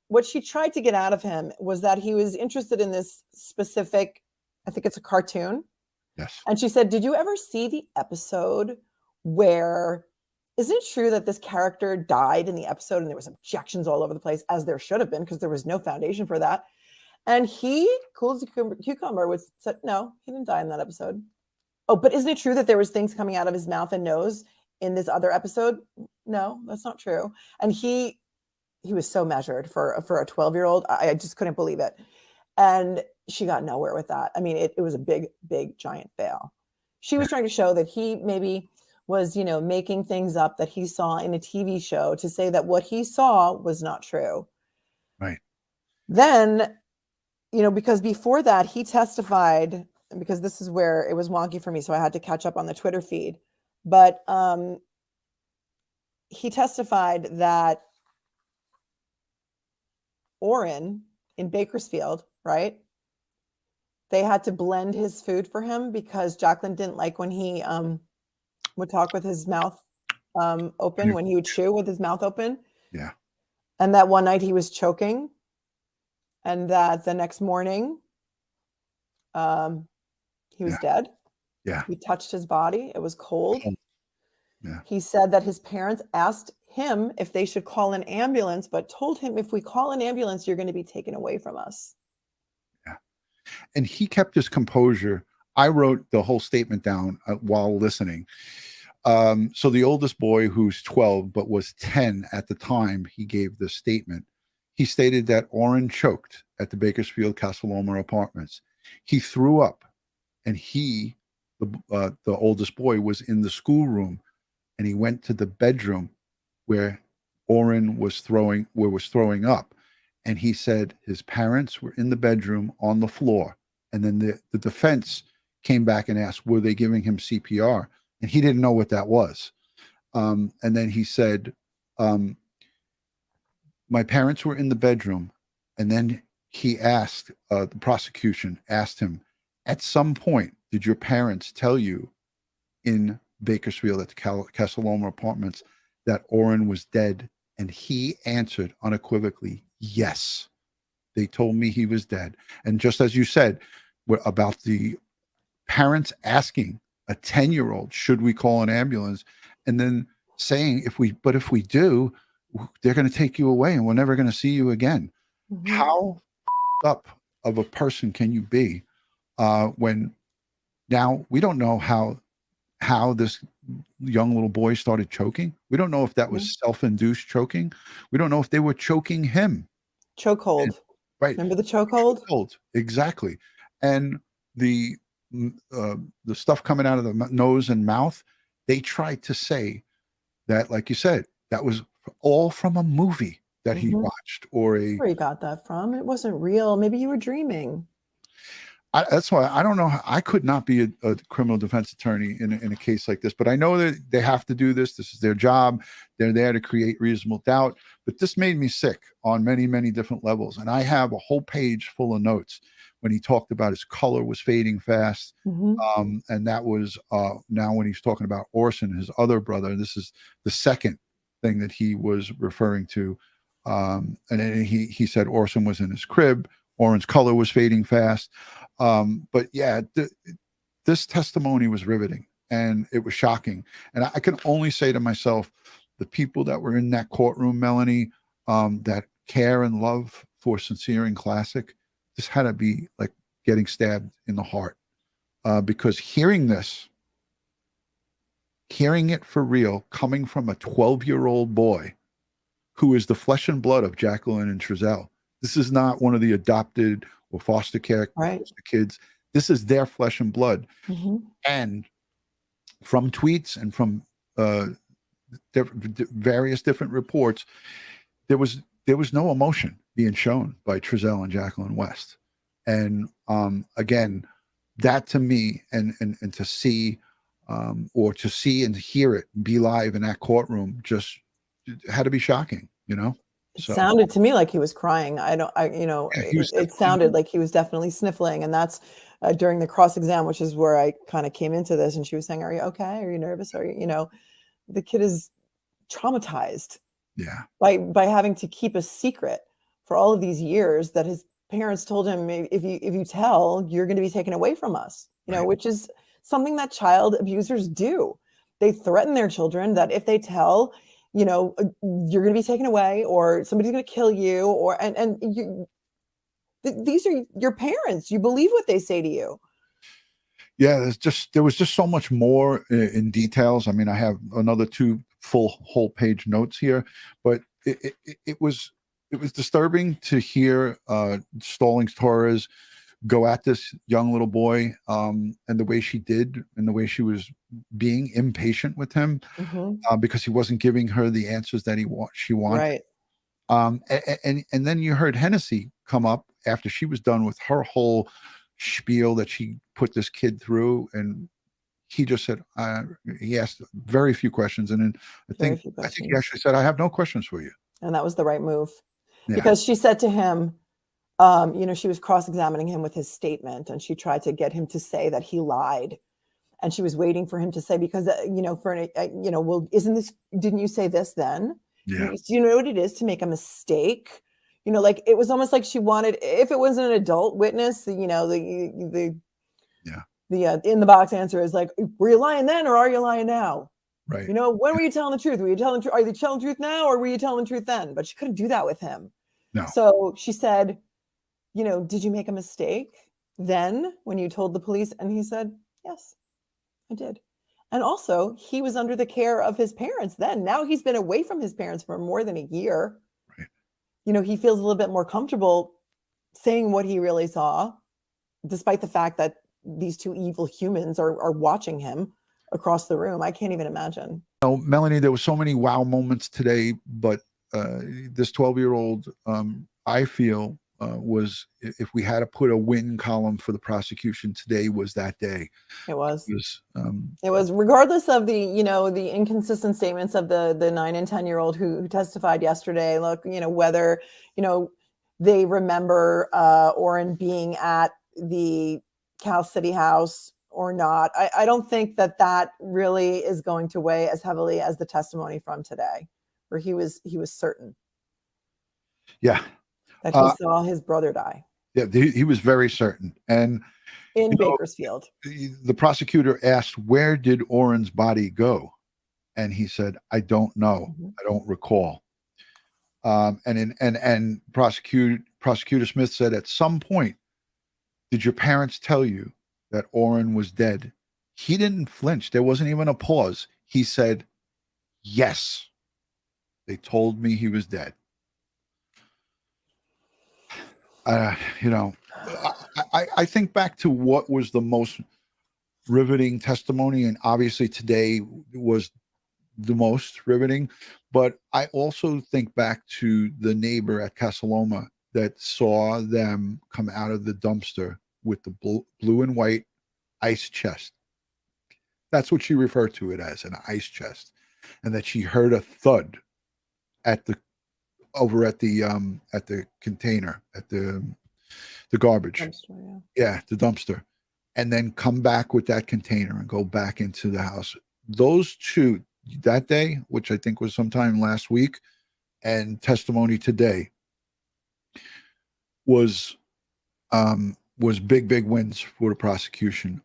what she tried to get out of him was that he was interested in this specific, I think it's a cartoon. Yes. And she said, did you ever see the episode where, isn't it true that this character died in the episode and there was objections all over the place, as there should have been, because there was no foundation for that. And he, cool as a cucumber, said, no, he didn't die in that episode. Oh, but isn't it true that there was things coming out of his mouth and nose in this other episode? No, that's not true. And he was so measured for a 12-year-old. I just couldn't believe it. And she got nowhere with that. I mean, it was a big, big, giant fail. She was trying to show that he maybe was, making things up that he saw in a TV show to say that what he saw was not true. Right. Then, because before that he testified, because this is where it was wonky for me, so I had to catch up on the Twitter feed. But he testified that Orrin in Bakersfield, right? They had to blend his food for him because Jacqueline didn't like when he would talk with his mouth open, when he would chew with his mouth open. Yeah. And that one night he was choking, and that the next morning he was dead. Yeah. He touched his body. It was cold. Yeah. He said that his parents asked him if they should call an ambulance, but told him, if we call an ambulance, you're going to be taken away from us. Yeah. And he kept his composure. I wrote the whole statement down while listening. So the oldest boy, who's 12, but was 10 at the time he gave this statement, he stated that Orrin choked at the Bakersfield Casa Loma apartments. He threw up, and the oldest boy, was in the schoolroom, and he went to the bedroom where Orrin was throwing up. And he said his parents were in the bedroom on the floor. And then the defense came back and asked, were they giving him CPR? And he didn't know what that was. And then he said, my parents were in the bedroom. And then he asked, the prosecution asked him, at some point, did your parents tell you in Bakersfield at the Casa Loma apartments that Orrin was dead? And he answered unequivocally, yes. They told me he was dead. And just as you said about the parents asking a 10-year-old, should we call an ambulance? And then saying, if we do, they're going to take you away and we're never going to see you again. Mm-hmm. How up of a person can you be when now we don't know how this young little boy started choking? We don't know if that was self-induced choking. We don't know if they were choking him. Chokehold. Right. Remember the chokehold? Chokehold. Exactly. And the stuff coming out of the nose and mouth, they tried to say that, like you said, that was all from a movie that he watched or where you got that from. It wasn't real. Maybe you were dreaming. That's why I don't know. I could not be a criminal defense attorney in a case like this, but I know that they have to do this. This is their job. They're there to create reasonable doubt. But this made me sick on many, many different levels. And I have a whole page full of notes when he talked about his color was fading fast. And that was now when he's talking about Orson, his other brother. This is the second thing that he was referring to. And then he said Orson was in his crib. Orrin's color was fading fast. But yeah, this testimony was riveting and it was shocking. And I can only say to myself, the people that were in that courtroom, Melanie, that care and love for Sincere and Classic, this had to be like getting stabbed in the heart. Because hearing it for real, coming from a 12-year-old boy who is the flesh and blood of Jacqueline and Trezell. This is not one of the adopted or foster care kids. This is their flesh and blood. And from tweets and from various different reports, there was no emotion being shown by Trezell and Jacqueline West. And again, that to me and to see or to see and hear it be live in that courtroom just had to be shocking, you know. It sounded to me like he was crying. It sounded like he was definitely sniffling. And that's during the cross-exam, which is where I kind of came into this. And she was saying, are you okay? Are you nervous? Are you, the kid is traumatized by having to keep a secret for all of these years that his parents told him, if you tell, you're going to be taken away from us, Right. which is something that child abusers do. They threaten their children that if they tell, you're going to be taken away, or somebody's going to kill you, or and these are your parents. You believe what they say to you. Yeah, there was just so much more in details. I mean, I have another 2 full whole page notes here, but it was disturbing to hear Stallings Torres go at this young little boy, and the way she did, and the way she was being impatient with him, because he wasn't giving her the answers that she wanted. Right. And then you heard Hennessy come up after she was done with her whole spiel that she put this kid through, and he just said, he asked very few questions, and then I think he actually said, "I have no questions for you," and that was the right move, yeah. Because she said to him, she was cross-examining him with his statement, and she tried to get him to say that he lied, and she was waiting for him to say, because well, didn't you say this then? Yeah. Do you know what it is to make a mistake? Like, it was almost like she wanted, if it was an adult witness, the in the box answer is like, were you lying then, or are you lying now? Right. When were you telling the truth? Were you telling the truth? Are you telling the truth now, or were you telling the truth then? But she couldn't do that with him. No. So she said, did you make a mistake then when you told the police? And he said, yes, I did. And also, he was under the care of his parents then. Now he's been away from his parents for more than a year. Right. He feels a little bit more comfortable saying what he really saw, despite the fact that these 2 evil humans are watching him across the room. I can't even imagine. Melanie, there were so many wow moments today, but this 12-year-old, I feel, was, if we had to put a win column for the prosecution today, was that day. It was regardless of the, the inconsistent statements of the 9 and 10-year-old who testified yesterday. Look, whether, they remember Orrin being at the Cal City house or not. I don't think that really is going to weigh as heavily as the testimony from today, where he was certain. Yeah. That he saw his brother die. Yeah, he was very certain. And in Bakersfield, the prosecutor asked, where did Orrin's body go? And he said, I don't know. I don't recall. And Prosecutor Smith said, at some point, did your parents tell you that Orrin was dead? He didn't flinch. There wasn't even a pause. He said, yes, they told me he was dead. I think back to what was the most riveting testimony, and obviously today was the most riveting, but I also think back to the neighbor at Casaloma that saw them come out of the dumpster with the blue and white ice chest. That's what she referred to it as, an ice chest, and that she heard a thud over at the container, at the garbage dumpster, the dumpster, and then come back with that container and go back into the house. Those 2 that day, which I think was sometime last week, and testimony today was big wins for the prosecution.